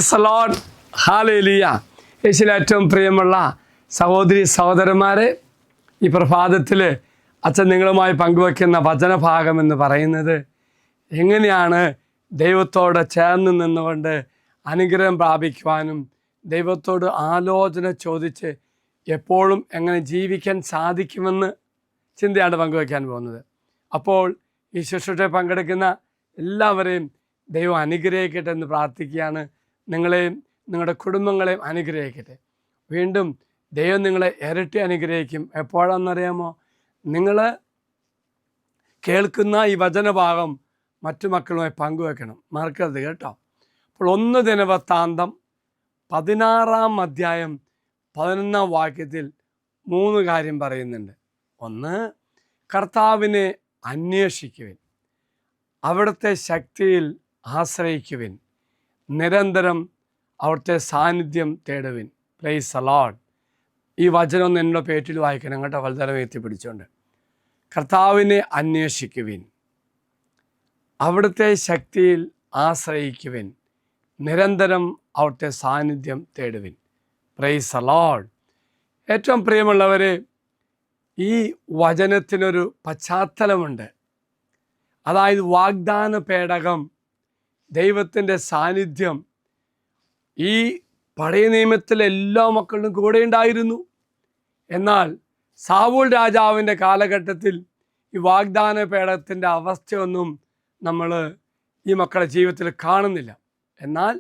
Praise the Lord, hallelujah. യേശുവിൽ ഏറ്റവും പ്രിയമുള്ള സഹോദരി സഹോദരന്മാരെ, ഈ പ്രഭാതത്തിൽ അച്ഛൻ നിങ്ങളുമായി പങ്കുവയ്ക്കുന്ന വചനഭാഗം എന്ന് പറയുന്നത് എങ്ങനെയാണ് ദൈവത്തോട് ചേർന്ന് നിന്നുകൊണ്ട് അനുഗ്രഹം പ്രാപിക്കുവാനും ദൈവത്തോട് ആലോചന ചോദിച്ച് എപ്പോഴും എങ്ങനെ ജീവിക്കാൻ സാധിക്കുമെന്ന് ചിന്തയാണ് പങ്കുവയ്ക്കാൻ പോകുന്നത്. അപ്പോൾ ഈ ശുശ്രൂഷയിൽ പങ്കെടുക്കുന്ന എല്ലാവരെയും ദൈവം അനുഗ്രഹിക്കട്ടെ എന്ന് പ്രാർത്ഥിക്കുകയാണ്. നിങ്ങളെയും നിങ്ങളുടെ കുടുംബങ്ങളെയും അനുഗ്രഹിക്കട്ടെ. വീണ്ടും ദൈവം നിങ്ങളെ ഇരട്ടി അനുഗ്രഹിക്കും. എപ്പോഴാണെന്നറിയാമോ? നിങ്ങൾ കേൾക്കുന്ന ഈ വചനഭാഗം മറ്റു മക്കളുമായി പങ്കുവെക്കണം, മറക്കരുത് കേട്ടോ. അപ്പോൾ 1 ദിനവൃത്താന്തം 16-ാം അധ്യായം 11-ാം വാക്യത്തിൽ 3 കാര്യം പറയുന്നുണ്ട്. ഒന്ന്, കർത്താവിനെ അന്വേഷിക്കുവിൻ, അവിടുത്തെ ശക്തിയിൽ ആശ്രയിക്കുവിൻ, നിരന്തരം അവിടുത്തെ സാന്നിധ്യം തേടുവിൻ. Praise the Lord. ഈ വചനം ഒന്ന് എൻ്റെ പേറ്റിൽ വായിക്കണം കേട്ടോ, വലുതരം എത്തിപ്പിടിച്ചുകൊണ്ട്. കർത്താവിനെ അന്വേഷിക്കുവിൻ, അവിടുത്തെ ശക്തിയിൽ ആശ്രയിക്കുവിൻ, നിരന്തരം അവിടുത്തെ സാന്നിധ്യം തേടുവിൻ. Praise the Lord. ഏറ്റവും പ്രിയമുള്ളവരെ, ഈ വചനത്തിനൊരു പശ്ചാത്തലമുണ്ട്. അതായത് വാഗ്ദാന പേടകം, ദൈവത്തിൻ്റെ സാന്നിധ്യം ഈ പഴയ നിയമത്തിലെ എല്ലാ മക്കളുടെ കൂടെ ഉണ്ടായിരുന്നു. എന്നാൽ സാവൂൾ രാജാവിൻ്റെ കാലഘട്ടത്തിൽ ഈ വാഗ്ദാന പേടകത്തിൻ്റെ അവസ്ഥയൊന്നും നമ്മൾ ഈ മക്കളുടെ ജീവിതത്തിൽ കാണുന്നില്ല. എന്നാൽ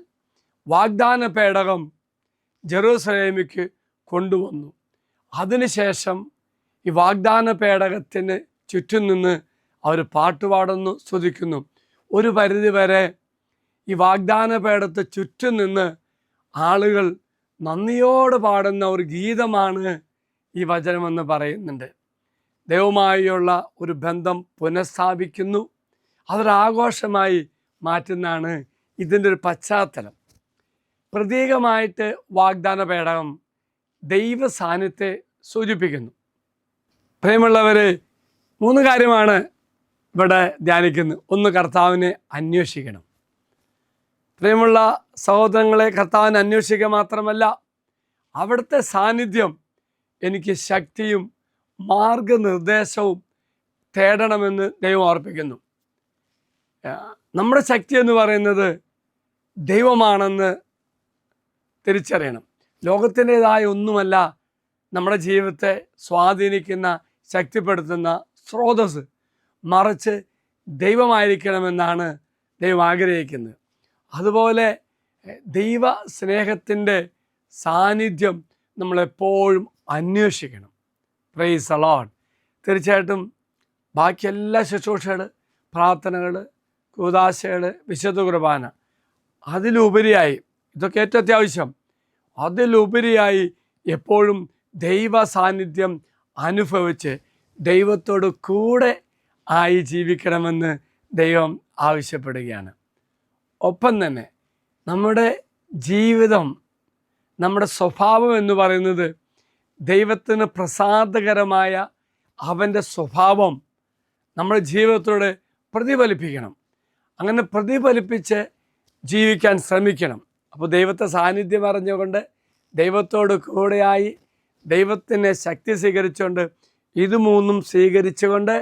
വാഗ്ദാന പേടകം ജെറൂസലേമിലേക്ക് കൊണ്ടുവന്നു. അതിനുശേഷം ഈ വാഗ്ദാന പേടകത്തിന് ചുറ്റും നിന്ന് അവർ പാട്ടുപാടുന്നു, സ്തുതിക്കുന്നു. ഒരു പരിധി വരെ ഈ വാഗ്ദാന പേടകത്തെ ചുറ്റും നിന്ന് ആളുകൾ നന്ദിയോട് പാടുന്ന ഒരു ഗീതമാണ് ഈ വചനമെന്ന് പറയുന്നുണ്ട്. ദൈവമായുള്ള ഒരു ബന്ധം പുനഃസ്ഥാപിക്കുന്നു, അതൊരാഘോഷമായി മാറ്റുന്നതാണ് ഇതിൻ്റെ ഒരു പശ്ചാത്തലം. പ്രതീകമായിട്ട് വാഗ്ദാന പേടകം ദൈവ സാന്നിധ്യത്തെ സൂചിപ്പിക്കുന്നു. പ്രിയമുള്ളവർ, 3 കാര്യമാണ് ഇവിടെ ധ്യാനിക്കുന്നത്. ഒന്ന്, കർത്താവിനെ അന്വേഷിക്കണം. പ്രിയമുള്ള സഹോദരങ്ങളെ, കർത്താവിനെ അന്വേഷിക്കുക മാത്രമല്ല, അവിടുത്തെ സാന്നിധ്യം എനിക്ക് ശക്തിയും മാർഗനിർദ്ദേശവും തേടണമെന്ന് ദൈവം ഓർപ്പിക്കുന്നു. നമ്മുടെ ശക്തി എന്ന് പറയുന്നത് ദൈവമാണെന്ന് തിരിച്ചറിയണം. ലോകത്തിൻ്റെതായ ഒന്നുമല്ല നമ്മുടെ ജീവിതത്തെ സ്വാധീനിക്കുന്ന, ശക്തിപ്പെടുത്തുന്ന സ്രോതസ്, മറിച്ച് ദൈവമായിരിക്കണമെന്നാണ് ദൈവം ആഗ്രഹിക്കുന്നത്. അതുപോലെ ദൈവ സ്നേഹത്തിൻ്റെ സാന്നിധ്യം നമ്മളെപ്പോഴും അന്വേഷിക്കണം. Praise the Lord. തീർച്ചയായിട്ടും ബാക്കി എല്ലാ ശുശ്രൂഷകൾ, പ്രാർത്ഥനകൾ, കൂദാശകൾ, വിശുദ്ധ കുർബാന, അതിലുപരിയായി, ഇതൊക്കെ ഏറ്റവും അത്യാവശ്യം, അതിലുപരിയായി എപ്പോഴും ദൈവ സാന്നിധ്യം അനുഭവിച്ച് ദൈവത്തോട് കൂടെ ആയി ജീവിക്കണമെന്ന് ദൈവം ആവശ്യപ്പെടുകയാണ്. ഒപ്പം തന്നെ നമ്മുടെ ജീവിതം, നമ്മുടെ സ്വഭാവം എന്ന് പറയുന്നത് ദൈവത്തിന് പ്രസാദകരമായ അവൻ്റെ സ്വഭാവം നമ്മുടെ ജീവിതത്തോട് പ്രതിഫലിപ്പിക്കണം. അങ്ങനെ പ്രതിഫലിപ്പിച്ച് ജീവിക്കാൻ ശ്രമിക്കണം. അപ്പോൾ ദൈവത്തെ സാന്നിധ്യം അറിഞ്ഞുകൊണ്ട് ദൈവത്തോട് കൂടെയായി ദൈവത്തിൻ്റെ ശക്തി സ്വീകരിച്ചുകൊണ്ട്, ഇത് 3 സ്വീകരിച്ചുകൊണ്ട്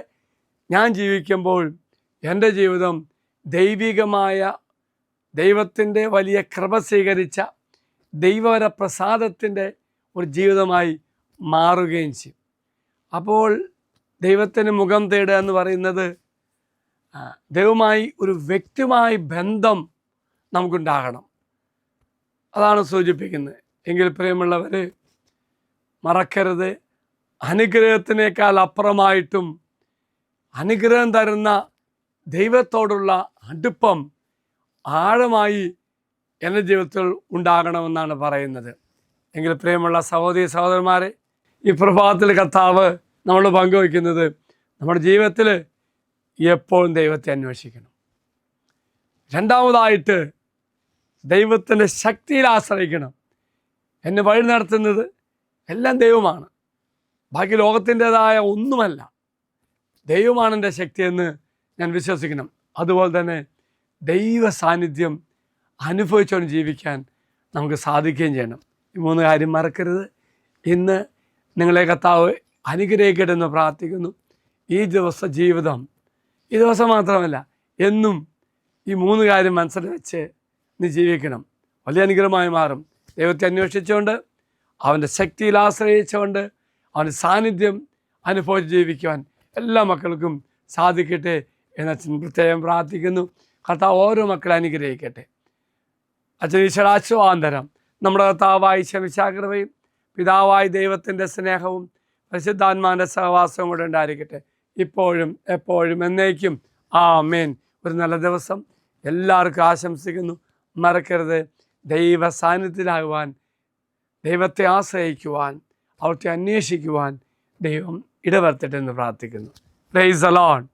ഞാൻ ജീവിക്കുമ്പോൾ എൻ്റെ ജീവിതം ദൈവികമായ, ദൈവത്തിൻ്റെ വലിയ കൃപ സ്വീകരിച്ച ദൈവവര പ്രസാദത്തിൻ്റെ ഒരു ജീവിതമായി മാറുകയും ചെയ്യും. അപ്പോൾ ദൈവത്തിന് മുഖം തേടുക എന്ന് പറയുന്നത് ദൈവമായി ഒരു വ്യക്തിയുമായി ബന്ധം നമുക്കുണ്ടാകണം. അതാണ് സൂചിപ്പിക്കുന്നത്. എങ്കിൽ പ്രിയമുള്ളവർ, മറക്കരുത്, അനുഗ്രഹത്തിനേക്കാൾ അപ്പുറമായിട്ടും അനുഗ്രഹം തരുന്ന ദൈവത്തോടുള്ള അടുപ്പം ആഴമായി എൻ്റെ ജീവിതത്തിൽ ഉണ്ടാകണമെന്നാണ് പറയുന്നത്. എങ്കിൽ പ്രിയമുള്ള സഹോദരി സഹോദരന്മാരെ, ഈ പ്രഭാതത്തിൽ കർത്താവ് നമ്മൾ പങ്കുവയ്ക്കുന്നത് നമ്മുടെ ജീവിതത്തിൽ എപ്പോഴും ദൈവത്തെ അന്വേഷിക്കണം. രണ്ടാമതായിട്ട് ദൈവത്തിൻ്റെ ശക്തിയിൽ ആശ്രയിക്കണം. എന്നെ വഴി നടത്തുന്നത് എല്ലാം ദൈവമാണ്, ബാക്കി ലോകത്തിൻ്റെതായ ഒന്നുമല്ല. ദൈവമാണ് എൻ്റെ ശക്തിയെന്ന് ഞാൻ വിശ്വസിക്കണം. അതുപോലെ തന്നെ ദൈവ സാന്നിധ്യം അനുഭവിച്ചുകൊണ്ട് ജീവിക്കാൻ നമുക്ക് സാധിക്കുകയും ചെയ്യണം. ഈ 3 കാര്യം മറക്കരുത്. ഇന്ന് നിങ്ങളെ കർത്താവ് അനുഗ്രഹിക്കട്ടെ എന്ന് പ്രാർത്ഥിക്കുന്നു. ഈ ജീവിതം ഈ ദിവസം മാത്രമല്ല, എന്നും ഈ 3 കാര്യം മനസ്സിൽ വെച്ച് നീ ജീവിക്കണം. വലിയ അനുഗ്രഹമായി മാറും. ദൈവത്തെ അന്വേഷിച്ചുകൊണ്ട്, അവൻ്റെ ശക്തിയിൽ ആശ്രയിച്ചുകൊണ്ട്, അവൻ്റെ സാന്നിധ്യം അനുഭവിച്ച് ജീവിക്കുവാൻ എല്ലാ മക്കൾക്കും സാധിക്കട്ടെ എന്ന് അച്ഛൻ പ്രത്യേകം പ്രാർത്ഥിക്കുന്നു. കർത്താവ് ഓരോ മക്കളെ അനുഗ്രഹിക്കട്ടെ. അച്ഛൻ ഈശ്വരാശ്വാന്തരം നമ്മുടെ കർത്താവായി ശമിശാകൃപയും പിതാവായി ദൈവത്തിൻ്റെ സ്നേഹവും പരിശുദ്ധാത്മാവിൻ്റെ സഹവാസവും കൂടെ ഉണ്ടായിരിക്കട്ടെ, ഇപ്പോഴും എപ്പോഴും എന്നേക്കും. ആമേൻ. ഒരു നല്ല ദിവസം എല്ലാവർക്കും ആശംസിക്കുന്നു. മറക്കരുത്, ദൈവ സാന്നിധ്യത്തിലാകുവാൻ, ദൈവത്തെ ആശ്രയിക്കുവാൻ, അവിടുത്തെ അന്വേഷിക്കുവാൻ ദൈവം ഇടവരുത്തട്ടെ എന്ന് പ്രാർത്ഥിക്കുന്നു. Praise the Lord.